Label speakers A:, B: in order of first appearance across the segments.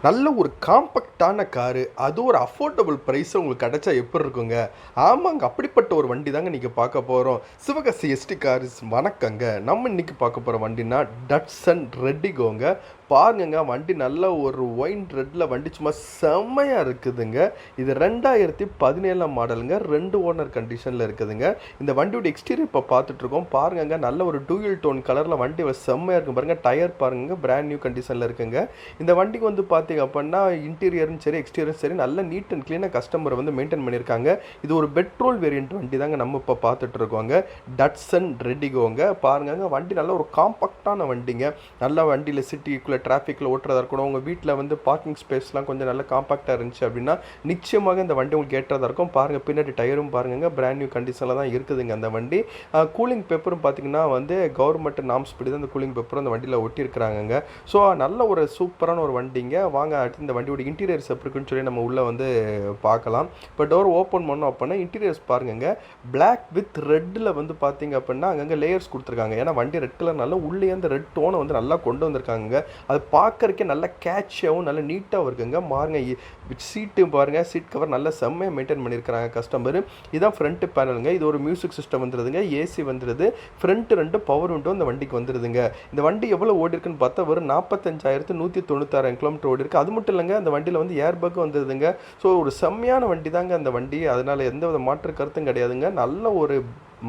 A: நல்ல ஒரு காம்பேக்டான காரு, அது ஒரு அஃபோர்டபுள் பிரைஸ்ல உங்களுக்கு கிடைச்சா எப்படி இருக்குங்க? ஆமாங்க, அப்படிப்பட்ட ஒரு வண்டி தாங்க இன்னைக்கு பார்க்க போறோம். சிவகாசி எஸ்டி கார்ஸ் வணக்கங்க. நம்ம இன்னைக்கு பார்க்க போற வண்டினா டட்சன் ரெட்டிகோங்க. பாருங்கங்க, வண்டி நல்ல ஒரு ஒயின் ரெட்ல வண்டி சும்மா செம்மையா இருக்குதுங்க. இது 2017 மாடலுங்க. 2 ஓனர் கண்டிஷன்ல இருக்குதுங்க. இந்த வண்டியோட எக்ஸ்டீரியர் இப்போ பார்த்துட்டு இருக்கோம். பாருங்கங்க, நல்ல ஒரு டூயல் டோன் கலர்ல வண்டி செம்மையா இருக்கு பாருங்க. டயர் பாருங்க, பிராண்ட் நியூ கண்டிஷன்ல இருக்குங்க. இந்த வண்டிக்கு வந்து பார்த்தீங்க அப்படின்னா இன்டீரியரும் சரி எக்ஸ்டீரியரும் சரி நல்ல நீட் அண்ட் க்ளீனாக கஸ்டமர் வந்து மெயின்டைன் பண்ணியிருக்காங்க. இது ஒரு பெட்ரோல் வேரியன்ட் வண்டி தாங்க நம்ம இப்போ பார்த்துட்டு இருக்கோங்க. டட்சன் ரெட்டிகோங்க. பாருங்க, வண்டி நல்ல ஒரு காம்பாக்டான வண்டிங்க. நல்ல வண்டியில் சிட்டிக்குள்ளே டிராஃபிக்கில் ஓட்டுறதா இருக்கணும், உங்கள் வீட்டில் வந்து பார்க்கிங் ஸ்பேஸ்லாம் கொஞ்சம் நல்ல காம்பாக்டாக இருந்துச்சு அப்படின்னா நிச்சயமாக இந்த வண்டி உங்களுக்கு ஏற்றதாக இருக்கும். பாருங்கள், பின்னாடி டயரும் பாருங்க, பிராண்ட் நியூ கண்டிஷனில் தான் இருக்குதுங்க அந்த வண்டி. கூலிங் பேப்பரும் பார்த்தீங்கன்னா வந்து கவர்மெண்ட் நாம்ஸ் படி தான் இந்த கூலிங் பேப்பரும் அந்த வண்டியில் ஒட்டியிருக்கிறாங்க. ஸோ நல்ல ஒரு சூப்பரான ஒரு வண்டிங்க. வாங்க அடுத்து இந்த வண்டியோட இன்டீரியர்ஸ் எப்படி இருக்குன்னு சொல்லி நம்ம உள்ளே வந்து பார்க்கலாம். இப்போ டோர் ஓப்பன் பண்ணோம் அப்படின்னா இன்டீரியர்ஸ் பாருங்க, பிளாக் வித் ரெட்டில் வந்து பார்த்தீங்க அப்படின்னா அங்கங்கே லேயர்ஸ் கொடுத்துருக்காங்க. ஏன்னா வண்டி ரெட் கலர்னால உள்ளே அந்த ரெட் டோனை வந்து நல்லா கொண்டு வந்திருக்காங்க. அது பார்க்கறக்கே நல்ல கேட்சியாகவும் நல்ல நீட்டாகவும் இருக்குங்க. பாருங்க, சீட்டு பாருங்க, சீட் கவர் நல்ல செம்மையாக மெயின்டைன் பண்ணியிருக்கிறாங்க கஸ்டமர். இதான் ஃப்ரண்ட் பேனலுங்க. இது ஒரு மியூசிக் சிஸ்டம் வந்துடுதுங்க, ஏசி வந்துடுது, ஃப்ரண்ட் 2 பவர் விண்டோ இந்த வண்டிக்கு வந்துடுதுங்க. இந்த வண்டி எவ்வளோ ஓடி இருக்குன்னு பார்த்தா ஒரு 45,196 கிலோமீட்டர் ஓடி இருக்குது. அது மட்டும் இல்லைங்க, அந்த வண்டியில் வந்து ஏர் பேக் வந்துடுதுங்க. ஸோ ஒரு செம்மையான வண்டி தாங்க அந்த வண்டி. அதனால் எந்த வித மாற்று கருத்தும் கிடையாதுங்க. நல்ல ஒரு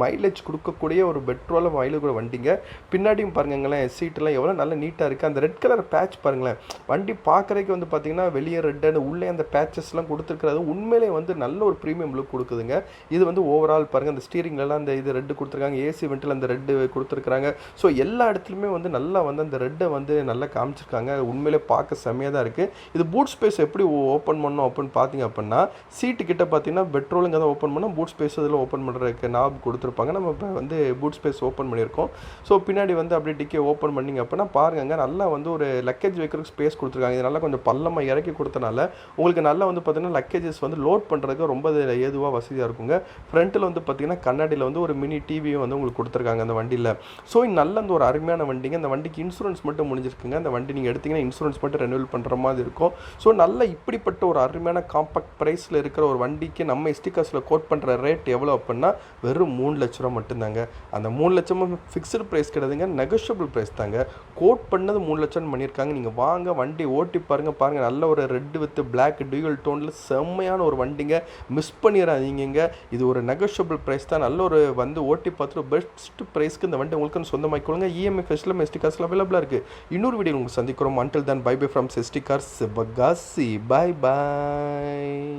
A: மைலேஜ் கொடுக்கக்கூடிய ஒரு பெட்ரோல் மைலேஜ் கூட வண்டிங்க. பின்னாடியும் பாருங்களேன், சீட்டெல்லாம் எவ்வளோ நல்ல நீட்டாக இருக்குது. அந்த ரெட் கலர் பேட்ச் பாருங்களேன், வண்டி பார்க்குறதுக்கு வந்து பார்த்திங்கன்னா வெளியே ரெட் அண்ட் உள்ளே அந்த பேச்சஸ்லாம் கொடுத்துருக்கிறது உண்மையிலே வந்து நல்ல ஒரு ப்ரீமியம் லுக் கொடுக்குதுங்க. இது வந்து ஓவரால் பாருங்கள், அந்த ஸ்டீரிங்லலாம் அந்த இது ரெட்டு கொடுத்துருக்காங்க, ஏசி வெண்டில் அந்த ரெட்டு கொடுத்துருக்குறாங்க. ஸோ எல்லா இடத்துலையுமே வந்து நல்லா வந்து அந்த ரெட்டை வந்து நல்லா காமிச்சிருக்காங்க. உண்மையிலே பார்க்க செம்மையாக தான் இருக்குது. இது பூட் ஸ்பேஸ் எப்படி ஓப்பன் பண்ணோம் அப்படின்னு பார்த்தீங்க அப்படின்னா, சீட்டு கிட்ட பார்த்தீங்கன்னா பெட்ரோலுங்க தான் ஓப்பன் பண்ணோம், பூட் ஸ்பேஸ் இதில் ஓப்பன் பண்ணுறதுக்கு நாப் கொடுத்துருப்பாங்க. நம்ம இப்போ வந்து பூட் ஸ்பேஸ் ஓப்பன் பண்ணியிருக்கோம். ஸோ பின்னாடி வந்து அப்படியே டிக்கே ஓப்பன் பண்ணிங்க அப்படின்னா பாருங்க, நல்லா வந்து ஒரு லக்கேஜ் வைக்கிறதுக்கு ஸ்பேஸ் கொடுத்துருக்காங்க. இது நல்லா கொஞ்சம் பள்ளமாக இறக்கி கொடுத்தனால உங்களுக்கு நல்லா வந்து பார்த்தீங்கன்னா லக்கேஜஸ் வந்து லோட் பண்ணுறதுக்கு ரொம்ப ஏதுவாக வசதியாக இருக்குங்க. ஃப்ரண்ட்டில் வந்து பார்த்தீங்கன்னா கண்ணாடியில் வந்து ஒரு மினி டிவியும் வந்து உங்களுக்கு கொடுத்துருக்காங்க அந்த வண்டியில். ஸோ நல்ல அந்த ஒரு அருமையான வண்டிங்க. இந்த வண்டிக்கு இன்சூரன்ஸ் மட்டும் முடிஞ்சிருக்குங்க. அந்த வண்டி நீங்கள் எடுத்தீங்கன்னா இன்சூரன்ஸ் மட்டும் ரெனியூவல் பண்ணுற மாதிரி இருக்கும். ஸோ நல்ல இப்படிப்பட்ட ஒரு அருமையான காம்பாக்ட் ப்ரைஸில் இருக்கிற ஒரு வண்டிக்கு நம்ம எஸ்டி கார்ஸில் கோட் பண்ணுற ரேட் எவ்வளோ அப்படின்னா வெறும் 3 லட்ச ரூபா மட்டும்தாங்க. அந்த 3 லட்சமும் ஃபிக்ஸ்டு ப்ரைஸ் கிடையாதுங்க, நெகோஷியபிள் ப்ரைஸ் தாங்க. கோட் பண்ணது 3 லட்சம் பண்ணியிருக்காங்க. நீங்கள் வாங்க வண்டி ஓட்டி பாருங்கள். நல்ல ஒரு ரெட் வித் பிளாக் டியூயல் டோனில் செம்மையான ஒரு வண்டிங்க. மிஸ் பண்ணிடாதீங்க. இது ஒரு நெகோஷியபிள் ப்ரைஸ் தான். நல்ல ஒரு வந்து ஓட்டி பார்த்துட்டு பெஸ்ட் ப்ரைஸ்க்கு இந்த வண்டி உங்களுக்கு சொந்தமாக்கிக்கொள்ளுங்க. இஎம்ஐ ஃபெசிலிட்டி எஸ்டி கார்ஸில் அவைலபிளாக இருக்குது. இன்னொரு வீடியோ உங்களுக்கு சந்திக்கிறோம். Until then bye bye from SD cars Sivakasi. Bye bye.